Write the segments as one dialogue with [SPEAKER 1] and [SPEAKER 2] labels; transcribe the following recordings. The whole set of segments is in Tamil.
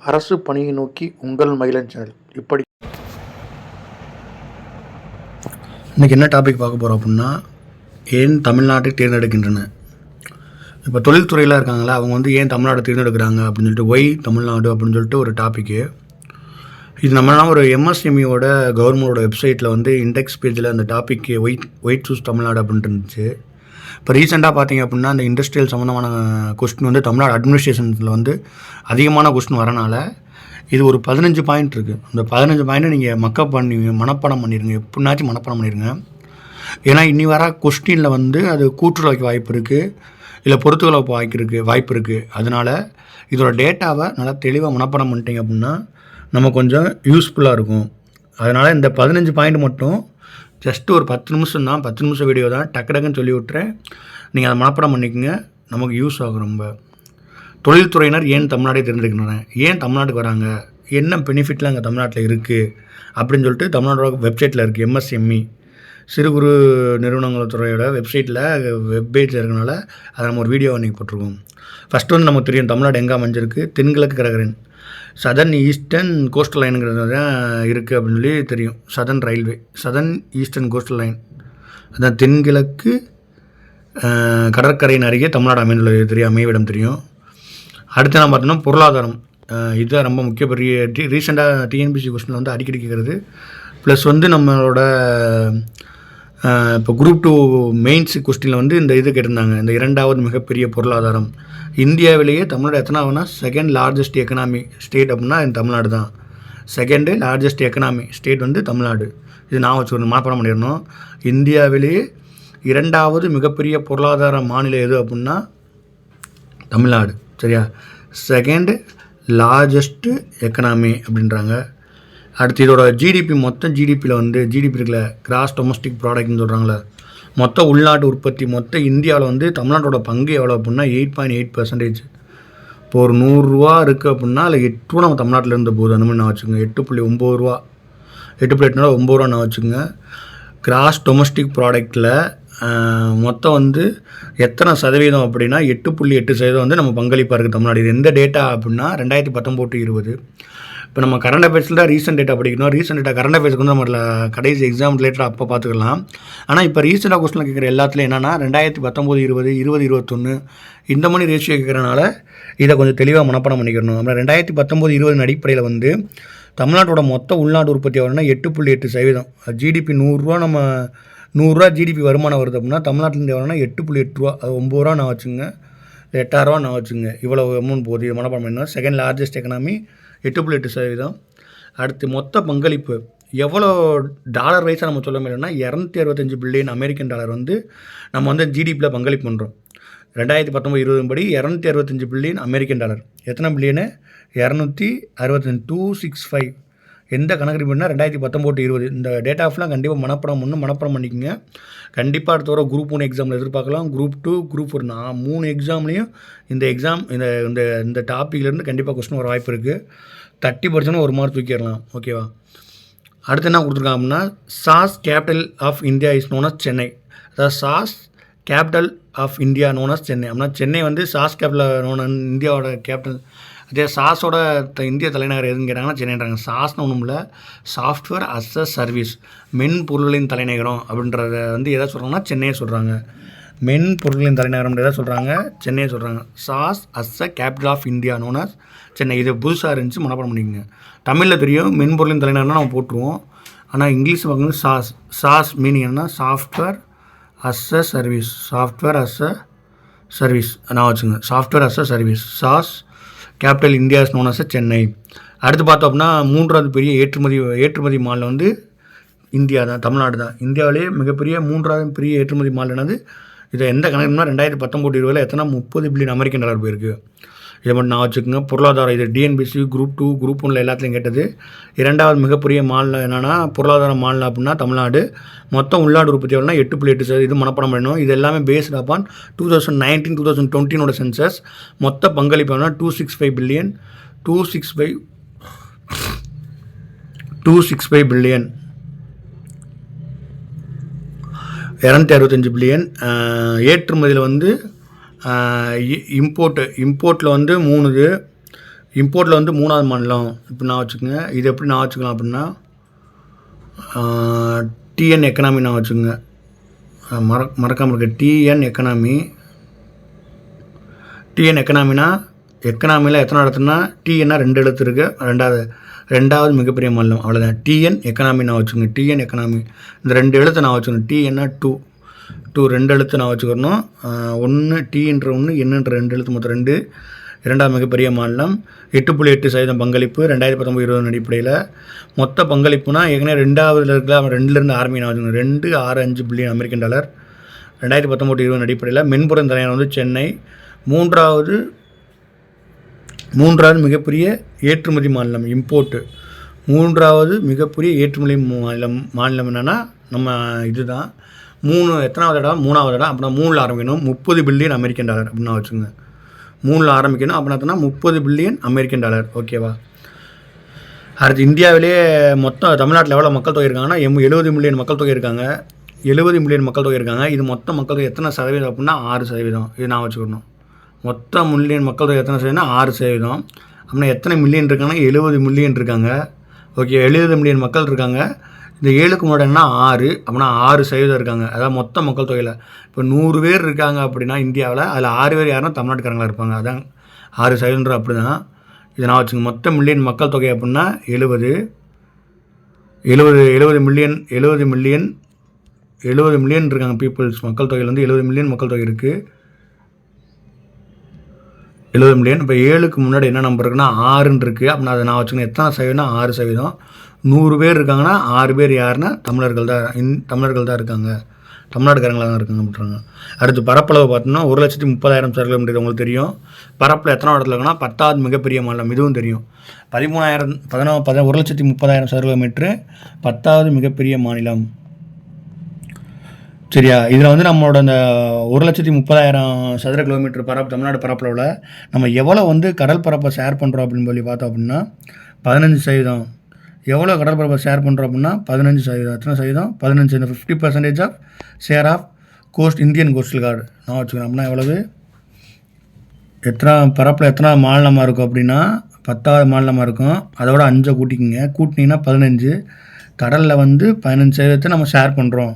[SPEAKER 1] அரசு பணியை நோக்கி உங்கள் மகிழன் சேனல். இப்படி
[SPEAKER 2] இன்றைக்கி என்ன டாபிக் பார்க்க போகிறோம் அப்படின்னா, ஏன் தமிழ்நாட்டை தேர்ந்தெடுக்கின்றன. இப்போ தொழில்துறையில் இருக்காங்களா, அவங்க வந்து ஏன் தமிழ்நாடு தேர்ந்தெடுக்கிறாங்க அப்படின்னு சொல்லிட்டு, ஒய் தமிழ்நாடு அப்படின்னு சொல்லிட்டு ஒரு டாப்பிக்கு. இது நம்மளாம் ஒரு எம்எஸ்எம்இயோட கவர்மெண்டோட வெப்சைட்டில் வந்து இண்டெக்ஸ் பேஜில் அந்த டாப்பிக்கு ஒய் சூஸ் தமிழ்நாடு அப்படின்ட்டு இருந்துச்சு. இப்போ ரீசெண்டாக பார்த்தீங்க அப்படின்னா, அந்த இண்டஸ்ட்ரியல் சம்மந்தமான கொஸ்டின் வந்து தமிழ்நாடு அட்மினிஸ்ட்ரேஷன்ஸில் வந்து அதிகமான கொஸ்டின் வரனால இது ஒரு 15 பாயிண்ட் இருக்குது. அந்த 15 பாயிண்ட்டை நீங்கள் மனப்பாடம் பண்ணிடுங்க, எப்படின்னாச்சும் மனப்பாடம் பண்ணிடுங்க. ஏன்னா இன்னி வர கொஸ்டினில் வந்து அது கூட்டுறவுக்கு வாய்ப்பு இருக்குது, இல்லை பொறுத்துக்களவுக்கு வாய்ப்பு இருக்குது. அதனால் இதோட டேட்டாவை நல்லா தெளிவாக மனப்பாடம் பண்ணிட்டீங்க அப்படின்னா நம்ம கொஞ்சம் யூஸ்ஃபுல்லாக இருக்கும். அதனால் இந்த 15 பாயிண்ட் மட்டும் ஜஸ்ட்டு ஒரு 10 நிமிஷம் தான், 10 நிமிஷம் வீடியோ தான், டக்குன்னு சொல்லி விட்டுறேன். நீங்கள் அதை மனப்பாடம் பண்ணிக்கோங்க, நமக்கு யூஸ் ஆகும் ரொம்ப. தொழில்துறையினர் ஏன் தமிழ்நாட்டை தேர்ந்தெடுக்கின்றன, ஏன் தமிழ்நாட்டுக்கு வராங்க, என்ன பெனிஃபிட்லாம் அங்கே தமிழ்நாட்டில் இருக்குது அப்படின்னு சொல்லிட்டு தமிழ்நாட்டோட வெப்சைட்டில் இருக்குது. எம்எஸ்எம்இ சிறு குறு நிறுவனங்கள் துறையோட வெப்சைட்டில் வெப்பேஜ் இருக்கனால அதை நம்ம ஒரு வீடியோ அன்றைக்கி போட்டிருக்கோம். ஃபஸ்ட்டு வந்து நமக்கு தெரியும் தமிழ்நாடு எங்கே அமைஞ்சிருக்கு, தென்கிழக்கு கடற்கரை, சதர்ன் ஈஸ்டர்ன் கோஸ்டல் லைனுங்கிறது தான் இருக்குது அப்படின்னு சொல்லி தெரியும். Southern railway, southern eastern coastal line, அதான் தென்கிழக்கு கடற்கரையின் அருகே தமிழ்நாடு அமைந்துள்ளது தெரியும், அமைவிடம் தெரியும். அடுத்து நான் பார்த்தோம்னா பொருளாதாரம், இதுதான் ரொம்ப முக்கிய பெரிய ரீசெண்டாக டிஎன்பிசி கொஸ்டினில் வந்து அடிக்கடி கேட்குறது. ப்ளஸ் வந்து நம்மளோட இப்போ குரூப் 2 மெயின்ஸ் கொஸ்டினில் வந்து இந்த இது கேட்டிருந்தாங்க, இந்த இரண்டாவது மிகப்பெரிய பொருளாதாரம். இந்தியாவிலேயே தமிழ்நாடு எத்தனாவதுனா செகண்ட் லார்ஜஸ்ட் எக்கனாமி ஸ்டேட் அப்படின்னா தமிழ்நாடு தான். செகண்டு லார்ஜஸ்ட் எக்கனாமி ஸ்டேட் வந்து தமிழ்நாடு. இது நான் வச்சு ஒரு மனப்பாடம் பண்ணிடணும். இந்தியாவிலேயே இரண்டாவது மிகப்பெரிய பொருளாதார மாநிலம் எது அப்படின்னா தமிழ்நாடு, சரியா? செகண்டு லார்ஜஸ்ட்டு எக்கனாமி அப்படின்றாங்க. அடுத்து இதோட ஜிடிபி, மொத்த ஜிடிபியில் வந்து ஜிடிபி இருக்குல்ல, கிராஸ் டொமஸ்டிக் ப்ராடக்ட்னு சொல்கிறாங்களே, மொத்த உள்நாட்டு உற்பத்தி, மொத்த இந்தியாவில் வந்து தமிழ்நாட்டோட பங்கு எவ்வளோ அப்படின்னா 8.8%. இப்போ ஒரு 100 ரூபா இருக்குது அப்படின்னா அதில் 8 ரூபா நம்ம தமிழ்நாட்டில் இருந்த போது அந்த மாதிரி நான் வச்சுக்கோங்க. 8.9 ரூபா, 8.8 ரூபா நான் வச்சுக்கோங்க. கிராஸ் டொமஸ்டிக் ப்ராடக்டில் மொத்தம் வந்து எத்தனை சதவீதம் அப்படின்னா 8.8% வந்து நம்ம பங்களிப்பாக இருக்குது தமிழ்நாடு. இது எந்த டேட்டா அப்படின்னா 2019-20. இப்போ நம்ம கரண்ட் அஃபேர்ஸில் தான் ரீசெண்ட் டேட்டா படிக்கணும். ரீசெண்ட் டேட்டா கரண்ட் அஃபேர்ஸ்க்கு வந்து நம்ம கடைசி எக்ஸாம் ரிலேட்டடாக அப்போ பார்த்துக்கலாம். ஆனால் இப்போ ரீசெண்டாக கொஸ்டினில் கேட்குற எல்லாத்துலையும் என்னென்னா 2019-20, 20-21 இந்த மாதிரி ரேஷியோ கேட்குறனால இதை கொஞ்சம் தெளிவாக மனப்பாடம் பண்ணிக்கணும். நம்ம 2019-20 அடிப்படையில் வந்து தமிழ்நாட்டோட மொத்த உள்நாட்டு உற்பத்தி வரணும்னா 8.8%. ஜிடிபி 100 ரூபா, நம்ம 100 ரூபா ஜிடிபி வருமானம் வருது அப்படின்னா தமிழ்நாட்டிலேருந்து வரணும்னா 8.8 ரூபா, அது 9 ரூபா நான் வச்சுங்க, 8,000 ரூபா நான் வச்சுங்க. இவ்வளோ அமௌண்ட் போகுது, இது மனப்பாடம் பண்ணணும். Second largest economy 8.8%. அடுத்து மொத்த பங்களிப்பு எவ்வளோ டாலர் வைஸாக நம்ம சொல்ல முடியும்னா 265 பில்லியன் அமெரிக்கன் டாலர் வந்து நம்ம வந்து ஜிடிபியில் பங்களிப்பு பண்ணுறோம். 2019-20 படி 265 பில்லியன் அமெரிக்கன் டாலர். எத்தனை பில்லியனு? 265, 265. எந்த கணக்கு பண்ணால் 2019-20 இந்த டேட்டா ஆஃப்லாம் கண்டிப்பாக மனப்பாடம் பண்ணிக்கோங்க. கண்டிப்பாக அடுத்த வர குரூப் 1 எக்ஸாமில் எதிர்பார்க்கலாம். குரூப் 2, குரூப் 4 நான் 3 எக்ஸாம்லேயும் இந்த எக்ஸாம் இந்த டாப்பிக்லேருந்து கண்டிப்பாக கொஸ்டின் வர வாய்ப்பு இருக்குது. 30% ஒரு மார்க் தூக்கிடலாம், ஓகேவா? அடுத்து என்ன கொடுத்துருக்காங்க அப்படின்னா, SaaS capital of India is known as Chennai. அதாவது SaaS capital of India known as Chennai அப்படின்னா சென்னை வந்து சாஸ் கேபிட்டல் நோன் இந்தியாவோட கேபிட்டல். அதே சாஸோட இந்திய தலைநகர் எதுன்னு கேட்டாங்கன்னா சென்னைன்றாங்க. சாஸ்னு ஒன்றும் இல்லை, சாஃப்ட்வேர் அஸ் அ சர்வீஸ், மென்பொருளின் தலைநகரம் அப்படின்றத வந்து எதை சொல்கிறாங்கன்னா சென்னையை சொல்கிறாங்க. மென்பொருளின் தலைநகரம் எதை சொல்கிறாங்க? சென்னையை சொல்கிறாங்க. SaaS as a capital of India known as Chennai. இது புதுசாக இருந்துச்சு, மனப்பாடம் பண்ணிக்கோங்க. தமிழில் தெரியும் மென்பொருளின் தலைநகர்னா நம்ம போட்டுருவோம். ஆனால் இங்கிலீஷ் பார்க்கணும் சாஸ் மீனிங் என்ன? Software as a service, software as a service நான் வச்சுங்க. Software as a service, SaaS capital India is known as Chennai. அடுத்து பார்த்தோம் அப்படின்னா மூன்றாவது பெரிய ஏற்றுமதி மாநிலம் வந்து இந்தியா தான், தமிழ்நாடு தான். இந்தியாவிலேயே மிகப்பெரிய 3வது பெரிய ஏற்றுமதி மாநிலம். இதை எந்த கணக்குனா 2019-20 எத்தனை 30 பில்லியன் அமெரிக்கன் டாலர் போயிருக்கு. இதை மட்டும் நான் வச்சுக்கோங்க. பொருளாதாரம் இது டிஎன்பிசி குரூப் 2, குரூப் 1 எல்லாத்துலையும் கேட்டது. இரண்டாவது மிகப்பெரிய மாநிலம் என்னென்னா பொருளாதார மாநிலம் அப்படின்னா தமிழ்நாடு. மொத்தம் உள்நாடு உற்பத்தி எவ்வளோனா 8.8%. இது மனப்பாடம் பண்ணணும். இது எல்லாமே பேஸ்ட் அப்பான் 2019-2020 சென்சஸ். மொத்த பங்களிப்பு எவ்வளோனா 265 பில்லியன், 265 பில்லியன், 265 பில்லியன். ஏற்றுமதியில் வந்து இம்போர்ட்டில் வந்து 3 இது, இம்போர்ட்டில் வந்து 3வது மாநிலம் இப்போ நான் வச்சுக்கோங்க. இது எப்படி நான் வச்சுக்கலாம் அப்படின்னா டிஎன் எக்கனாமி நான் வச்சுக்கோங்க. மறக்காமல் இருக்க டிஎன் எக்கனாமி. டிஎன் எக்கனாமினா எக்கனாமியில் எத்தனை இடத்துனா டிஎன்னா 2 எழுத்து இருக்குது. ரெண்டாவது மிகப்பெரிய மாநிலம், அவ்வளோதான். டிஎன் எக்கனாமி நான் வச்சுக்கோங்க. டிஎன் எக்கனாமி இந்த 2 எழுத்து நான் வச்சுக்கணும். டிஎன்னா 2 2 எழுத்து நான் வச்சுக்கணும். 1 டின்ற 1 என்னன்ற 2 எழுத்து மொத்தம் 2. இரண்டாவது மிகப்பெரிய மாநிலம். 8.8% பங்களிப்பு 2019-20 அடிப்படையில். மொத்த பங்களிப்புனா ஏற்கனவே 2ஆவதுல இருக்கிற 2லேருந்து ஆரம்பி நான் வச்சுக்கணும். 265 பில்லியன் அமெரிக்கன் டாலர் 2019-20 அடிப்படையில். மென்பொருள் தலைநகர் வந்து சென்னை. மூன்றாவது மிகப்பெரிய ஏற்றுமதி மாநிலம் இம்போர்ட்டு. 3வது மிகப்பெரிய ஏற்றுமதி மாநிலம் என்னென்னா நம்ம இதுதான். எத்தனாவது இடம்? 3வது இடம். அப்படின்னா 3ல் ஆரம்பிக்கணும். 30 பில்லியன் அமெரிக்கன் டாலர் அப்படின்னா வச்சுங்க. 3ல் ஆரம்பிக்கணும். அப்படின்னா 30 பில்லியன் அமெரிக்கன் டாலர். ஓகேவா? அடுத்து இந்தியாவிலே மொத்தம் தமிழ்நாட்டில் எவ்வளோ மக்கள் தொகை இருக்காங்கன்னா 70 மில்லியன் மக்கள் தொகை இருக்காங்க. 70 மில்லியன் மக்கள் தொகை இருக்காங்க. இது மொத்த மக்கள் தொகை எத்தனை சதவீதம் அப்படின்னா 6%. இது நான் வச்சுக்கணும். மொத்த மில்லியன் மக்கள் தொகை எத்தனை சதவீதம்னா 6%. அப்படின்னா எத்தனை மில்லியன் இருக்காங்கன்னா 70 மில்லியன் இருக்காங்க. ஓகே, 70 மில்லியன் மக்கள் இருக்காங்க. இந்த 7க்கு முன்னாடினா 6 அப்படின்னா 6% இருக்காங்க. அதாவது மொத்த மக்கள் தொகையில் இப்போ 100 பேர் இருக்காங்க அப்படின்னா இந்தியாவில் அதில் 6 பேர் யாருன்னா தமிழ்நாட்டுக்காரங்களாக இருப்பாங்க. அதான் 6% அப்படி தான். இதை நான் வச்சுங்க. மொத்த மில்லியன் மக்கள் தொகை அப்படின்னா 70 மில்லியன் இருக்காங்க. பீப்புள்ஸ் மக்கள் தொகையில் வந்து 70 மில்லியன் மக்கள் தொகை இருக்குது. 70 மில்லியன். இப்போ 7க்கு முன்னாடி என்ன நம்பர் இருக்குன்னா 6ன்னு இருக்குது. அப்படின்னா அதை நான் வச்சுக்கணும். எத்தனை சதவீதம்னா 6%. 100 பேர் இருக்காங்கன்னா 6 பேர் யாருன்னா தமிழர்கள் தான் இருக்காங்க. தமிழ்நாட்டுக்காரங்களாக தான் இருக்காங்க அப்படின்றாங்க. அடுத்து பரப்பளவு பார்த்தோம்னா 1,30,000 சதுர கிலோமீட்டர். உங்களுக்கு தெரியும். பரப்பில் எத்தனை இடத்துல இருக்குன்னா 10வது மிகப்பெரிய மாநிலம். இதுவும் தெரியும். 1,30,000 சதுர கிலோமீட்ரு 10வது மிகப்பெரிய மாநிலம். சரியா? இதில் வந்து நம்மளோட அந்த 1,30,000 சதுர கிலோமீட்டர் தமிழ்நாடு பரப்பளவில் நம்ம எவ்வளோ வந்து கடல் பரப்பை ஷேர் பண்ணுறோம் அப்படின்னு சொல்லி பார்த்தோம் அப்படின்னா 15%. எவ்வளோ கடல் பரப்பை ஷேர் பண்ணுறோம் அப்படின்னா 15%. எத்தனை சதவீதம்? 15%. 50% of share of coast Indian coastal guard நான் வச்சுக்கிறேன். அப்படின்னா எவ்வளவு? பரப்பில் எத்தனை மாநிலமாக இருக்கும் அப்படின்னா 10வது மாநிலமாக இருக்கும். அதோட 5 கூட்டினீங்கன்னா 15. கடலில் வந்து 15% நம்ம ஷேர் பண்ணுறோம்.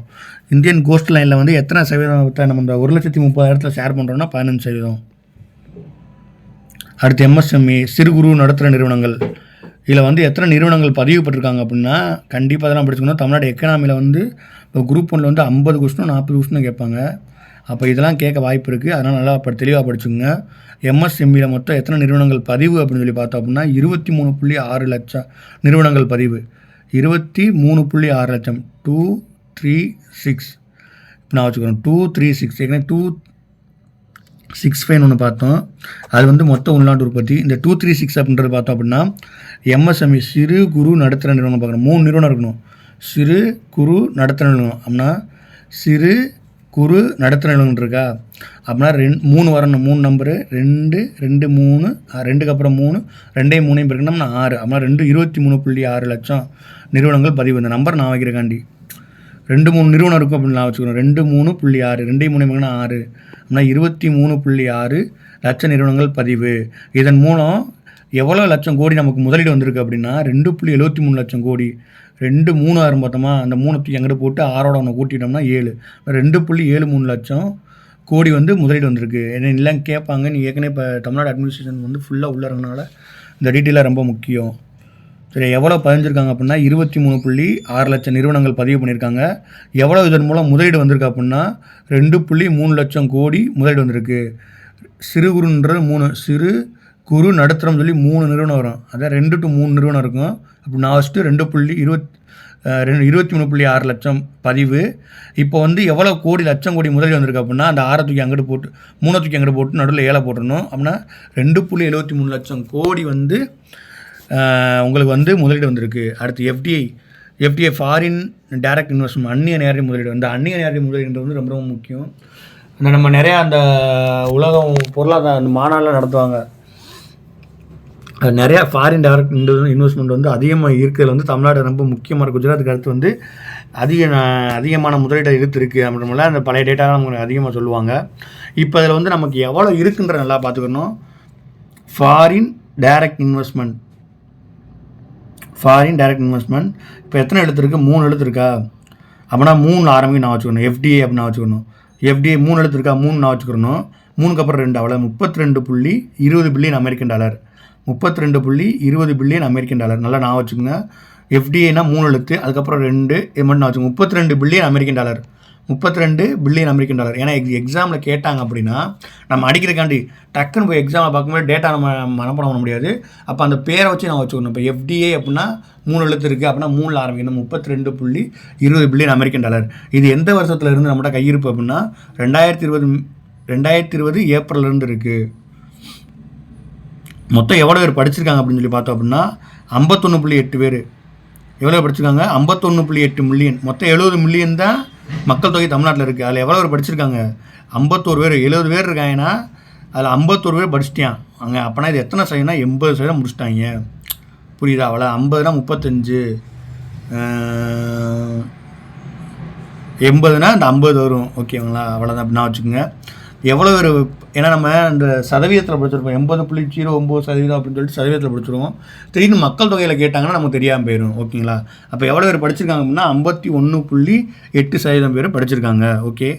[SPEAKER 2] இந்தியன் கோஸ்ட் லைனில் வந்து எத்தனை சதவீதத்தை நம்ம இந்த 1,30,000 ஷேர் பண்ணுறோம்னா 15%. அடுத்து எம்எஸ்எம்இ சிறு குறு நடுத்தர நிறுவனங்கள். இதில் வந்து எத்தனை நிறுவனங்கள் பதிவு பெற்றிருக்காங்க அப்படின்னா கண்டிப்பாக அதெல்லாம் படிச்சுக்கணும். தமிழ்நாடு எக்கனாமியில் வந்து இப்போ குரூப் 1ல் வந்து 50 கொஸ்டினும் 40 கொஸ்டினும் கேட்பாங்க. அப்போ இதெல்லாம் கேட்க வாய்ப்பு இருக்குது. அதனால் நல்லா தெளிவாக படிச்சுக்கோங்க. எம்எஸ்எம்இயில் மொத்தம் எத்தனை நிறுவனங்கள் பதிவு அப்படின்னு சொல்லி பார்த்தோம் அப்படின்னா 23.6 லட்சம் நிறுவனங்கள் பதிவு. 23.6 லட்சம். 236 இப்போ நான் வச்சுக்கிறோம். 236 ஏற்கனவே 265 ஒன்று பார்த்தோம். அது வந்து மொத்த உள்நாட்டு உற்பத்தி. இந்த 236 அப்படின்றது பார்த்தோம் அப்படின்னா எம்எஸ்எம்இ சிறு குறு நடுத்தர நிறுவனம் பார்க்கணும். 3 நிறுவனம் இருக்கணும். சிறு குறு நடுத்தர நிறுவனம் அப்படின்னா சிறு குறு நடுத்தர நிறுவனம் இருக்கா அப்படின்னா 3 வரணும். 3 நம்பரு 2 2 3 2க்கு அப்புறம் 3 2 3 இருக்குன்னா 6 அப்படின்னா 23.6 லட்சம் நிறுவனங்கள் பதிவு. இந்த நம்பர் நான் வைக்கிறக்காண்டி 2-3 நிறுவனம் இருக்கும் அப்படின்னு நான் வச்சுக்கணும். 23.6 2 3 6 அப்படின்னா 23.6 லட்சம் நிறுவனங்கள் பதிவு. இதன் மூலம் எவ்வளோ லட்சம் கோடி நமக்கு முதலீடு வந்திருக்கு அப்படின்னா 2.73 லட்சம் கோடி. 2-3 பார்த்தோமா, அந்த 3 எங்கிட்ட போட்டு 6ஓட ஒன்று கூட்டிட்டோம்னா 7. 2.73 லட்சம் கோடி வந்து முதலீடு வந்திருக்கு. என்ன எல்லாம் கேட்பாங்க. நீ ஏற்கனவே இப்போ தமிழ்நாடு அட்மினிஸ்ட்ரேஷன் வந்து ஃபுல்லாக உள்ளறதுனால இந்த டீட்டெயிலாக ரொம்ப முக்கியம். சரி, எவ்வளோ பதிஞ்சிருக்காங்க அப்படின்னா 23.6 லட்சம் நிறுவனங்கள் பதிவு பண்ணியிருக்காங்க. எவ்வளோ இதன் மூலம் முதலீடு வந்திருக்கு அப்படின்னா 2.3 லட்சம் கோடி முதலீடு வந்திருக்கு. சிறு குறுன்றது 3, சிறு குறு நடுத்தரம் சொல்லி 3 நிறுவனம் வரும். அதான் 2 to 3 நிறுவனம் இருக்கும். அப்படி நான் வச்சுட்டு 23.6 லட்சம் பதிவு. இப்போ வந்து எவ்வளோ கோடி லட்சம் கோடி முதலீடு வந்திருக்கு அப்படின்னா அந்த 6 தூக்கி அங்கிட்டு போட்டு 3 தூக்கி அங்கிட்டு போட்டு நடுவில் 7 போட்டுடணும். அப்படின்னா 2.73 லட்சம் கோடி வந்து உங்களுக்கு வந்து முதலீடு வந்திருக்கு. அடுத்து எஃப்டிஐ ஃபாரின் டைரக்ட் இன்வெஸ்ட்மெண்ட், அந்நிய நேரடி முதலீடு. அந்த அந்நிய நேரடி முதலீடுன்றது வந்து ரொம்ப ரொம்ப முக்கியம். நம்ம நிறையா அந்த உலகம் பொருளாதார அந்த மாநாடுலாம் நடத்துவாங்க. நிறையா ஃபாரின் டைரக்ட் இன்வெஸ்ட்மெண்ட் வந்து அதிகமாக இருக்கிறதுல வந்து தமிழ்நாடு ரொம்ப முக்கியமாக இருக்குது. குஜராத்துக்கு அடுத்து வந்து அதிகமான முதலீடு இருக்குது அப்படின்றதுனால அந்த பழைய டேட்டாலாம் நமக்கு அதிகமாக சொல்லுவாங்க. இப்போ அதில் வந்து நமக்கு எவ்வளோ இருக்குன்ற நல்லா பார்த்துக்கணும். Foreign direct investment, foreign direct investment. இப்போ எத்தனை எழுத்து இருக்குது? 3 எழுத்து இருக்கா? அப்படின்னா 3 ஆரம்பிக்கும் நான் வச்சுக்கணும். எஃப்டிஏ அப்படின்னு வச்சுக்கணும். எஃப்டிஏ 3 எழுத்து இருக்கா? 3 நான் வச்சுக்கணும். 3க்கு அப்புறம் 2, அவ்வளோ 32.20 billion American dollar. 32.20 billion American dollar. நல்லா நான் வச்சுக்கோங்க. எஃப்டிஏனா 3 எழுத்து, அதுக்கப்புறம் 2 இது மட்டும் நான் வச்சுக்கோங்க. 32 billion American dollar. 32 billion American dollar. ஏன்னா எக்ஸாமில் கேட்டாங்க அப்படின்னா நம்ம அடிக்கிறக்காண்டி டக்குன்னு போய் எக்ஸாமில் பார்க்கும்போது டேட்டா நம்ம மனப்பாடம் பண்ண முடியாது. அப்போ அந்த பேரை வச்சு நான் வச்சுக்கணும். இப்போ எஃப்டிஏ அப்படின்னா 3 எழுத்து இருக்குது அப்படின்னா 3ல் ஆரம்பிக்கணும். 32.20 பில்லியன் அமெரிக்கன் டாலர். இது எந்த வருஷத்தில் இருந்து நம்மகிட்ட கையிருப்பு அப்படின்னா 2020 ஏப்ரல்லேருந்து இருக்குது. மொத்தம் எவ்வளோ பேர் படிச்சிருக்காங்க அப்படின்னு சொல்லி பார்த்தோம் அப்படின்னா 51.8 பேர். எவ்வளோ படிச்சிருக்காங்க? 51.8 மில்லியன். மொத்தம் 70 மில்லியன் தான் மக்கள் தொகை தமிழ்நாட்டில் இருக்குது. அதில் எவ்வளோ பேர் படிச்சிருக்காங்க? 51 பேர். 70 பேர் இருக்காங்கன்னா அதில் 51 பேர் படிச்சிட்டான் அங்கே. அப்போனா இது எத்தனை சதவீதம்னா 80% முடிச்சிட்டாங்க. புரியுதா? அவ்வளோ 50னா 35, 80னா அந்த 50 வரும். ஓகேங்களா? அவ்வளோதான் அப்படின்னா வச்சுக்கோங்க. எவ்வளோ பேர், ஏன்னா நம்ம இந்த சதவீதத்தில் படிச்சிருப்போம் 80.09% அப்படின்னு சொல்லிட்டு சதவீதத்தில் படிச்சிருவோம். திடீர்னு மக்கள் தொகையில் கேட்டாங்கன்னா நமக்கு தெரியாமல் போயிடும். ஓகேங்களா? அப்போ எவ்வளோ பேர் படிச்சிருக்காங்க அப்படின்னா 51.8% பேர் படிச்சிருக்காங்க. ஓகே,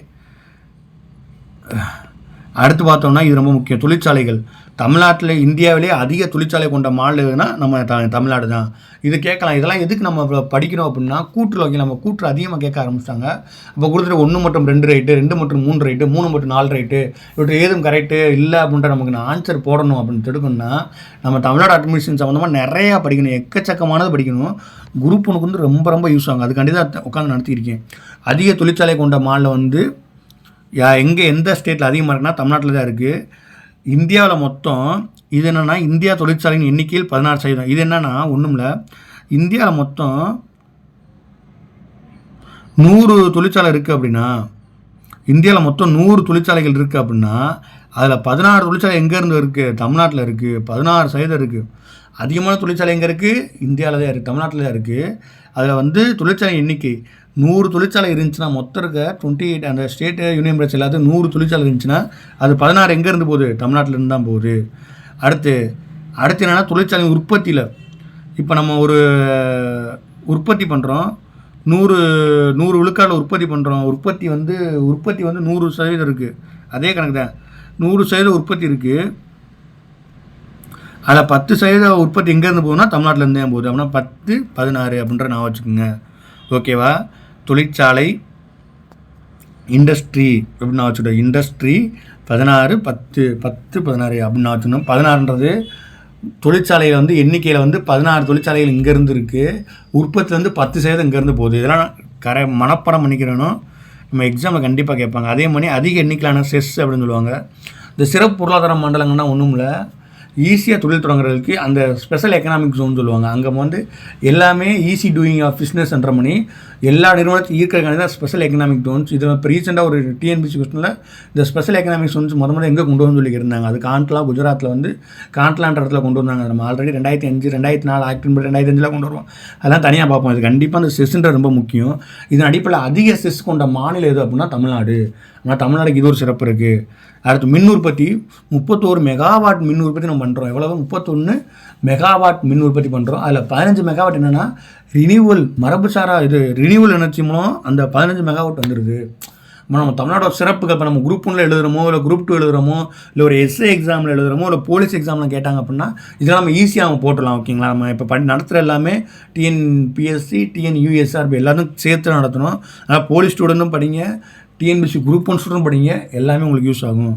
[SPEAKER 2] அடுத்து பார்த்தோம்னா இது ரொம்ப முக்கியம். தொழிற்சாலைகள். தமிழ்நாட்டில் இந்தியாவிலே அதிக தொழிற்சாலை கொண்ட மாநிலம்னா நம்ம தமிழ்நாடு தான். இது கேட்கலாம், இதெல்லாம் எதுக்கு நம்ம படிக்கிறோம் அப்படின்னா கூற்று வகை. நம்ம கூற்று அதிகமாக கேட்க ஆரம்பிச்சிட்டாங்க. அப்போ கொடுத்துட்டு 1 மற்றும் 2 ரைட்டு, 2 மற்றும் 3 ரைட்டு, 3 மற்றும் 4 ரைட்டு, இவற்றை ஏதும் கரெக்டு இல்லை அப்படின்ற நமக்கு நான் ஆன்சர் போடணும் அப்படின்னு எடுக்கணும்னா நம்ம தமிழ்நாடு அட்மிஷன் சம்மந்தமாக நிறையா படிக்கணும். எக்கச்சக்கமானது படிக்கணும். குரூப் 1க்கு வந்து ரொம்ப ரொம்ப யூஸ் ஆகும். அதுக்காண்டி தான் உட்காந்து நடத்தியிருக்கேன். அதிக தொழிற்சாலை கொண்ட மாநிலம் வந்து எந்த ஸ்டேட்டில் அதிகமாக இருக்குன்னா தமிழ்நாட்டில் தான் இருக்குது. இந்தியாவில் மொத்தம் இது என்னென்னா இந்தியா தொழிற்சாலையின் எண்ணிக்கையில் 16%. இது என்னென்னா ஒன்றும் இல்லை, இந்தியாவில் மொத்தம் 100 தொழிற்சாலை இருக்குது அப்படின்னா, இந்தியாவில் மொத்தம் 100 தொழிற்சாலைகள் இருக்குது அப்படின்னா அதில் 16 தொழிற்சாலை எங்கேருந்து இருக்குது? தமிழ்நாட்டில் இருக்குது. 16% இருக்குது. அதிகமான தொழிற்சாலை எங்கே இருக்குது? இந்தியாவில் தான் இருக்குது, தமிழ்நாட்டில் தான் இருக்குது. அதில் வந்து தொழிற்சாலை எண்ணிக்கை 100 தொழிற்சாலை இருந்துச்சுன்னா மொத்தம் இருக்க 28 அந்த ஸ்டேட்டு யூனியன் பிரதேசம் எல்லாத்தையும் 100 தொழிற்சாலை இருந்துச்சுன்னா அது 16 எங்கேருந்து போகுது? தமிழ்நாட்டிலேருந்து தான் போகுது. அடுத்து என்னென்னா தொழிற்சாலை உற்பத்தியில். இப்போ நம்ம ஒரு உற்பத்தி பண்ணுறோம், 100 விழுக்காடில் உற்பத்தி பண்ணுறோம். உற்பத்தி வந்து 100% இருக்குது. அதே கணக்கு தான், 100% உற்பத்தி இருக்குது. அதில் 10% உற்பத்தி எங்கேருந்து போகுதுன்னா தமிழ்நாட்டிலேருந்து தான் போகுது. அப்படின்னா 10, 16 அப்படின்ற நான் வச்சுக்கோங்க. ஓகேவா? தொழிற்சாலை இண்டஸ்ட்ரி அப்படின்னு நான் வச்சுட்டோம். இண்டஸ்ட்ரி 16, 10, 16 அப்படின்னு நான் வச்சுக்கணும். 16ன்றது தொழிற்சாலையில் வந்து எண்ணிக்கையில் வந்து 16 தொழிற்சாலைகள் இங்கேருந்து இருக்குது. உற்பத்தி வந்து 10% இங்கேருந்து போகுது. இதெல்லாம் மனப்பாடம் பண்ணிக்கிறேனோ நம்ம எக்ஸாமில் கண்டிப்பாக கேட்பாங்க. அதே மாதிரி அதிக எண்ணிக்கையிலான செஸ் அப்படின்னு சொல்லுவாங்க. இந்த சிறப்பு பொருளாதார மண்டலங்கள்னா ஒன்றும் இல்லை, ஈஸியாக தொழில் தொடங்குறதுக்கு அந்த ஸ்பெஷல் எக்கனாமிக் ஜோன் சொல்லுவாங்க. அங்கே வந்து எல்லாமே ஈஸி டூயிங் ஆஃப் பிஸ்னஸ்ன்ற மணி எல்லா நிறுவனத்தையும் ஈர்க்கிறதுக்கான தான் ஸ்பெஷல் எக்கனாமிக் ஜோன்ஸ். இது இப்போ ரீசெண்டாக ஒரு டிஎன்பிசி கொஸ்டினில் இந்த ஸ்பெஷல் எக்கனாமிக் ஜோன்ஸ் முதல்ல எங்கே கொண்டு வந்து சொல்லியிருந்தாங்க. அது காண்ட்லா, குஜராத்தில் வந்து காண்ட்லான்ற இடத்துல கொண்டு வந்தாங்க. நம்ம ஆல்ரெடி 2005, 2004 ஆக்டின் 2005 கொண்டு வருவோம். அதெல்லாம் தனியாக பார்ப்போம். இது கண்டிப்பாக அந்த செஸ்ன்ற ரொம்ப முக்கியம். இதன் அடிப்படையில் அதிக செஸ் கொண்ட மாநிலம் எது அப்படின்னா தமிழ்நாடு. ஆனால் தமிழ்நாடுக்கு இது ஒரு சிறப்பு இருக்குது. அடுத்து மின் உற்பத்தி 31 மெகாவாட் மின் உற்பத்தி நம்ம பண்ணுறோம். எவ்வளவு? 31 மெகாவாட் மின் உற்பத்தி பண்ணுறோம். அதில் 15 மெகாவாட் என்னென்னா ரினியூவல் மரபுசாரா ரினியூவல் எனர்ஜி மூலம் அந்த 15 மெகாவாட் வந்துடுது. நம்ம தமிழ்நாடோட சிறப்புகள். இப்போ நம்ம குரூப் 1 எழுதுகிறோமோ இல்லை குரூப் 2 எழுதுகிறோமோ இல்லை ஒரு எஸ்ஏ எக்ஸாமில் எழுதுகிறோமோ இல்லை போலீஸ் எக்ஸாமில் கேட்டாங்க அப்படின்னா இதெல்லாம் நம்ம ஈஸியாக அவங்க போட்டுடலாம். ஓகேங்களா? நம்ம இப்போ நடத்துகிற எல்லாமே டிஎன்பிஎஸ்சி, டிஎன்யூஎஸ்ஆர்பி எல்லாத்தையும் சேர்த்து நடத்தணும். அதனால் போலீஸ் ஸ்டூடெண்ட்டும் படிங்க, டிஎன்பிசி குரூப் 1 ஸ்டூடெண்ட் படிங்க, எல்லாமே உங்களுக்கு யூஸ் ஆகும்.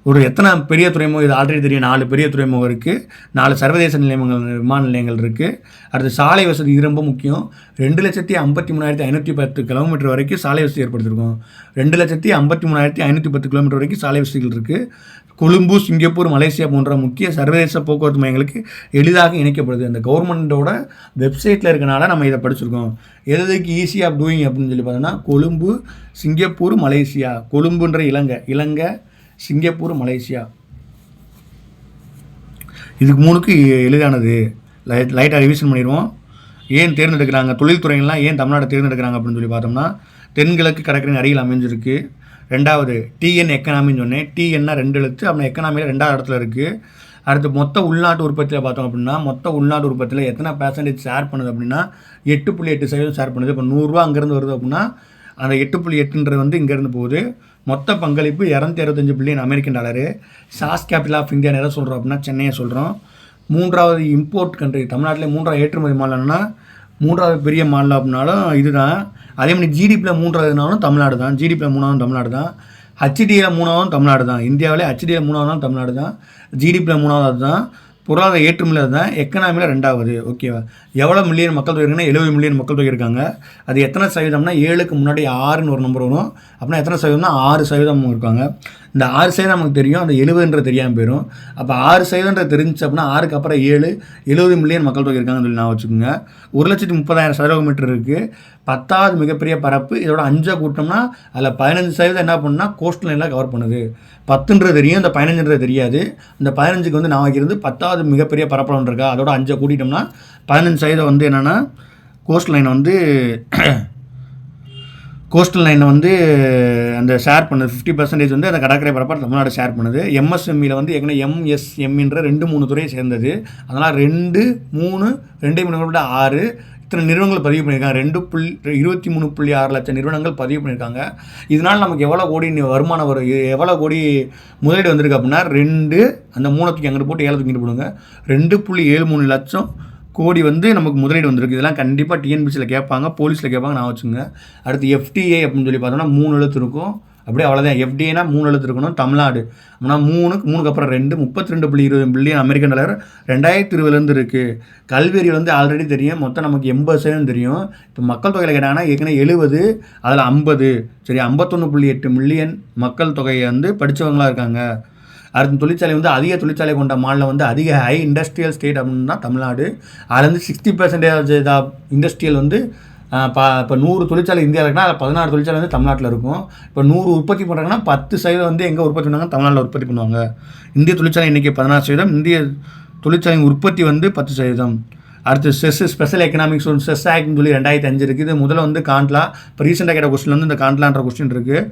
[SPEAKER 2] ஒரு எத்தனை பெரிய துறைமுகம்? இது ஆல்ரெடி தெரியும். 4 பெரிய துறைமுகம் இருக்குது, 4 சர்வதேச விமான நிலையங்கள் இருக்குது. அடுத்து சாலை வசதி, இது ரொம்ப முக்கியம். 2,53,510 கிலோமீட்டர் வரைக்கும் சாலை வசதி ஏற்படுத்தியிருக்கோம். 2,53,510 கிலோமீட்டர் வரைக்கும் சாலை வசதிகள் இருக்குது. கொழும்பு, சிங்கப்பூர், மலேசியா போன்ற முக்கிய சர்வதேச போக்குவரத்து மையங்களுக்கு எளிதாக இணைக்கப்படுது. அந்த கவர்மெண்ட்டோட வெப்சைட்டில் இருக்கனால நம்ம இதை படிச்சிருக்கோம். எதுக்கு ஈஸி ஆஃப் டூயிங் அப்படின்னு சொல்லி பார்த்தோன்னா கொழும்பு, சிங்கப்பூர், மலேசியா. கொழும்புன்ற இலங்கை, சிங்கப்பூர், மலேசியா. இதுக்கு 3க்கு எளிதானது. லைட்டாக ரிவிஷன் பண்ணிடுவோம். ஏன் தேர்ந்தெடுக்கிறாங்க தொழில்துறைகள்லாம், ஏன் தமிழ்நாடு தேர்ந்தெடுக்கிறாங்க அப்படின்னு சொல்லி பார்த்தோம்னா தென்கிழக்கு கடற்கரை அருகில் அமைஞ்சிருக்கு. 2வது டிஎன் எக்கனாமின்னு சொன்னேன். டிஎன்னா 2 எழுத்து, அப்புறம் எக்கனாமியில் 2வது இடத்துல இருக்குது. அடுத்து மொத்த உள்நாட்டு உற்பத்தியில் பார்த்தோம் அப்படின்னா மொத்த உள்நாட்டு உற்பத்தியில் எத்தனை % ஷேர் பண்ணுது அப்படின்னா 8.8% ஷேர் பண்ணுது. இப்போ 100 ரூபா அங்கேருந்து வருது அப்படின்னா அந்த 8.8 வந்து இங்கேருந்து போகுது. மொத்த பங்களிப்பு 265 billion American dollar. SaaS capital of India எதை சொல்கிறோம் அப்படின்னா சென்னையை சொல்கிறோம். 3வது இம்போர்ட் கண்ட்ரி தமிழ்நாட்டிலே 3வது ஏற்றுமதி மாநிலம்னா 3வது பெரிய மாநிலம் அப்படின்னாலும் இதுதான். அதே மாதிரி ஜிடிபியில் 3வதுனாலும் தமிழ்நாடு தான். ஜிடிபியில் 3வது தமிழ்நாடு தான். ஹச்டியில் 3வது தமிழ்நாடு தான். இந்தியாவிலே ஹச்டியில் 3வது தமிழ்நாடு தான். ஜிடிபியில் 3வது தான். பொருளாதார ஏற்றுமதியில் தான். எக்கனாமியில் 2வது. ஓகேவா? எவ்வளோ மில்லியன் மக்கள் தொகை இருக்குன்னா 70 மில்லியன் மக்கள் தொகை இருக்காங்க. அது எத்தனை சதவீதம்னா 7க்கு முன்னாடி 6ன்னு ஒரு நம்பர் வரும். அப்படின்னா எத்தனை சதவீதம்னா 6% இருக்காங்க. இந்த 6% நமக்கு தெரியும், அந்த 70ன்ற தெரியாமல் போயிடும். அப்போ 6% தெரிஞ்சு அப்படின்னா 6க்கு அப்புறம் 7 70 மில்லியன் மக்கள் தொகை இருக்காங்கன்னு சொல்லி நான் வச்சுக்கோங்க. 1,30,000 சதுர கிலோமீட்டர் இருக்குது. 10வது மிகப்பெரிய பரப்பு. இதோட 5 கூட்டம்னா அதில் 15% என்ன பண்ணுன்னா கோஸ்டல் லைன்லாம் கவர் பண்ணுது. 10ன்றது தெரியும், இந்த 15ன்றது தெரியாது. இந்த 15க்கு வந்து நான் வைக்கிறது 10வது மிகப்பெரிய பரப்பளவு இருக்கா, அதோட 5 கூட்டிட்டோம்னா 15% வந்து என்னென்னா கோஸ்டல் லைனை வந்து அந்த ஷேர் பண்ணுது. 50% வந்து அந்த கடற்கரை பரப்பாக தமிழ்நாடு ஷேர் பண்ணுது. எம்எஸ்எம்இயில் வந்து ஏற்கனவே எம்எஸ்எம்இன்ற 2-3 துறையை சேர்ந்தது. அதனால் 2, 3, 2 6 இத்தனை நிறுவனங்கள் பதிவு பண்ணியிருக்காங்க. 23.6 லட்சம் நிறுவனங்கள் பதிவு பண்ணியிருக்காங்க. இதனால் நமக்கு எவ்வளோ கோடி வருமானம் வரும், எவ்வளோ கோடி முதலீடு வந்திருக்கு அப்படின்னா 2 அந்த 3 அங்கிட்டு போட்டு 7 தூக்கிட்டு போடுங்க 2.73 லட்சம் கோடி வந்து நமக்கு முதலீடு வந்திருக்கு. இதெல்லாம் கண்டிப்பாக டிஎன்பிசியில் கேட்பாங்க, போலீஸில் கேட்பாங்க, நான் வச்சுங்க. அடுத்து எஃப்டிஏ அப்படின்னு சொல்லி பார்த்தோம்னா 3 எழுத்து இருக்கும். அப்படியே அவ்வளோதான். எஃப்டிஏனா 3 எழுத்து இருக்கணும். தமிழ்நாடு அப்படின்னா 3க்கு அப்புறம் 2 32.20 பில்லியன் அமெரிக்கன் டாலர் 2020 இருக்குது. கல்வியறிவு வந்து ஆல்ரெடி தெரியும், மொத்தம் நமக்கு 80% தெரியும். இப்போ மக்கள் தொகையில் கேட்டாங்கன்னா ஏற்கனவே 70, அதில் 50 சரி 51.8 மில்லியன் மக்கள் தொகையை வந்து படித்தவங்களாக இருக்காங்க. அடுத்த தொழிற்சாலை வந்து அதிக தொழிற்சாலை கொண்ட மாநிலம் வந்து அதிக ஹை இண்டஸ்ட்ரியல் ஸ்டேட் அப்படின்னு தான் தமிழ்நாடு. அதில் வந்து 60% ஆஃப் இண்டஸ்ட்ரியல் வந்து இப்போ 100 தொழிற்சாலை இந்தியாவில் இருக்குன்னா அதில் 16 தொழிற்சாலை வந்து தமிழ்நாட்டில் இருக்கும். இப்போ 100 உற்பத்தி பண்ணுறாங்கன்னா 10% வந்து எங்கே உற்பத்தி பண்ணுவாங்க, தமிழ்நாட்டில் உற்பத்தி பண்ணுவாங்க. இந்திய தொழிற்சாலை எண்ணிக்கை 16%, இந்திய தொழிற்சாலை உற்பத்தி வந்து 10%. அடுத்து ஸ்பெஷல் எக்கனாமிக் ஜோன் ஆக்ட்னு சொல்லி 2005 இருக்குது. இது முதல்ல வந்து காண்ட்லா. இப்போ ரீசெண்டாக கேட்ட கொஸ்டின் வந்து இந்த காண்ட்லான்ற கொஸ்டின் இருக்குது.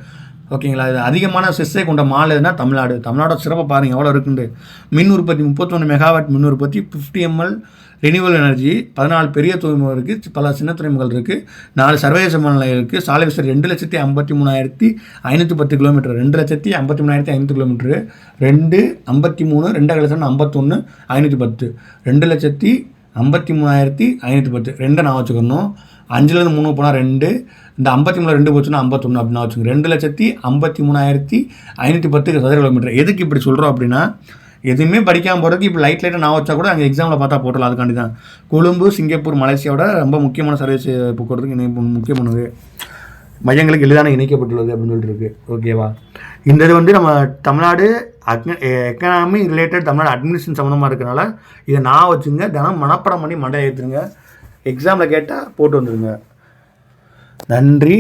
[SPEAKER 2] ஓகேங்களா? இது அதிகமான செஸ்ஸை கொண்ட மாநிலம்னா தமிழ்நாடு. தமிழ்நாடோட சிறப்பை பாருங்கள் எவ்வளோ இருக்குண்டு. மின் உற்பத்தி 31 மெகாவாட் மின் உற்பத்தி, 50 ml ரினியூவல் எனர்ஜி, 14 பெரிய துறைமுகம் இருக்குது, பல சின்ன துறைமுகங்கள் இருக்குது, 4 சர்வதேச நிலையம் இருக்குது. சாலை விசாரி 2,53,510 கிலோமீட்டர், 2,53,510 கிலோமீட்டரு, 253 2,51 510, 2,53,510 2 நான் வச்சுக்கணும். 5லேருந்து 3 போனால் 2, இந்த 53 2 போச்சுன்னா 51 அப்படின்னா வச்சுக்கோங்க. 2,53,510 சதுர கிலோமீட்டர். எதுக்கு இப்படி சொல்கிறோம் அப்படின்னா எதுவுமே படிக்காமல் போகிறதுக்கு இப்போ லைட்டாக நான் வச்சா கூட அங்கே எக்ஸாமில் பார்த்தா போட்டலாம். அதுக்காண்டி தான். கொழும்பு சிங்கப்பூர் மலேசியாவோட ரொம்ப முக்கியமான சர்வீஸ் போக்குவரத்துக்கு முக்கியமானது, மையங்களுக்கு எளிதான இணைக்கப்பட்டுள்ளது அப்படின்னு சொல்லிட்டு இருக்குது. ஓகேவா? இந்த இது வந்து நம்ம Tamil Nadu economy related Tamil Nadu administration சம்மந்தமாக இருக்கிறனால இதை நான் வச்சுங்க. தினம் மனப்பாடம் பண்ணி மண்டை ஏற்றுருங்க. எக்ஸாமில் கேட்டால் போட்டு வந்துடுங்க. நன்றி.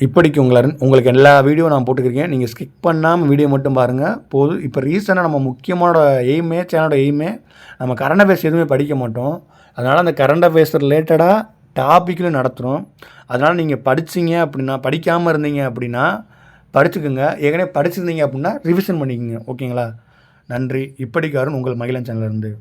[SPEAKER 2] இப்படிக்கு உங்களுக்கு எல்லா வீடியோ நான் போட்டுக்கிறேன். நீங்கள் ஸ்கிப் பண்ணாமல் வீடியோ மட்டும் பாருங்கள் போதும். இப்போ ரீசனாக நம்ம முக்கியமான சேனலோட எய்மே நம்ம கரண்ட் அஃபேர்ஸ் எதுவுமே படிக்க மாட்டோம். அதனால் அந்த கரண்ட் அஃபேர்ஸ் ரிலேட்டடாக டாப்பிக்கில் நடத்துகிறோம். அதனால் நீங்கள் படிச்சிங்க அப்படின்னா, படிக்காமல் இருந்தீங்க அப்படின்னா படிச்சுக்கோங்க. ஏற்கனவே படிச்சிருந்தீங்க அப்படின்னா ரிவிஷன் பண்ணிக்கோங்க. ஓகேங்களா? நன்றி. இப்படிக்கு அருண், உங்கள் மகிழன் சேனலிருந்து.